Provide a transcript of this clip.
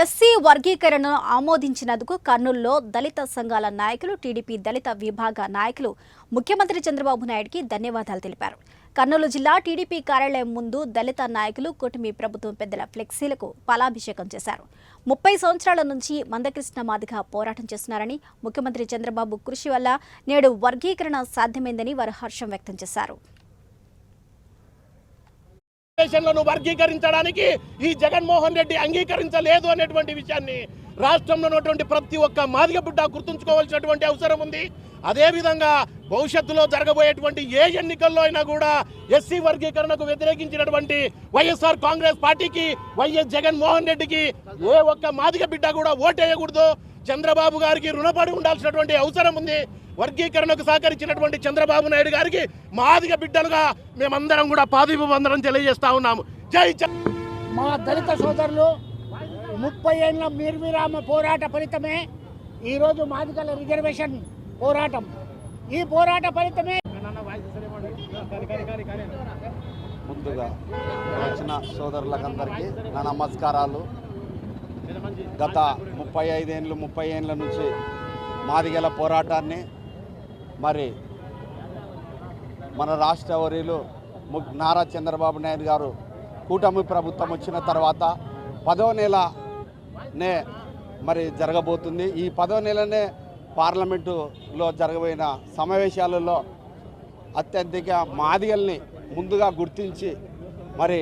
SC వర్గీకరణను ఆమోదించినందుకు కర్నూలులో దళిత సంఘాల నాయకులు టీడీపీ దళిత విభాగ నాయకులు ముఖ్యమంత్రి చంద్రబాబు నాయుడుకి ధన్యవాదాలు తెలిపారు. కర్నూలు జిల్లా టీడీపీ కార్యాలయం ముందు దళిత నాయకులు కూటమి ప్రభుత్వం పెద్దల ఫ్లెక్సీలకు పాలాభిషేకం చేశారు. 30 సంవత్సరాల నుంచి మందకృష్ణ మాదిగ పోరాటం చేస్తున్నారని, ముఖ్యమంత్రి చంద్రబాబు కృషి వల్ల నేడు వర్గీకరణ సాధ్యమైందని వారు హర్షం వ్యక్తం చేశారు. వర్గీకరించడానికి ఈ జగన్మోహన్ రెడ్డి అంగీకరించలేదు అనేటువంటి విషయాన్ని రాష్ట్రంలో ఉన్నటువంటి ప్రతి ఒక్క మాదిగ బిడ్డ గుర్తుంచుకోవాల్సినటువంటి అవసరం ఉంది. అదేవిధంగా భవిష్యత్తులో జరగబోయేటువంటి ఏ ఎన్నికల్లో అయినా కూడా ఎస్సీ వర్గీకరణకు వ్యతిరేకించినటువంటి వైఎస్ఆర్ కాంగ్రెస్ పార్టీకి, వైఎస్ జగన్మోహన్ రెడ్డికి ఏ ఒక్క మాదిగ బిడ్డ కూడా ఓటేయకూడదు. చంద్రబాబు గారికి రుణపడి ఉండాల్సినటువంటి అవసరం ఉంది. వర్గీకరణకు సహకరించినటువంటి చంద్రబాబు నాయుడు గారికి మాదిగ బిడ్డలుగా మేమందరం కూడా పాదాభివందనం తెలియజేస్తా ఉన్నాము. జై మా దళిత సోదరులు 30 ఏళ్ల నిర్విరామ పోరాట ఫలితమే ఈరోజు మాదిగల రిజర్వేషన్ పోరాటం. ఈ పోరాట ఫలితమే ముందుగా వచ్చిన సోదరులకందరికీ నా నమస్కారాలు. గత 30 ఏళ్ళ నుంచి మాదిగల పోరాటాన్ని మరి మన రాష్ట్ర వర్యులు నారా చంద్రబాబు నాయుడు గారు కూటమి ప్రభుత్వం వచ్చిన తర్వాత 10వ నెలనే మరి జరగబోతుంది. ఈ 10వ నెలనే పార్లమెంటులో జరగబోయిన సమావేశాలలో అత్యధిక మాదిగల్ని ముందుగా గుర్తించి మరి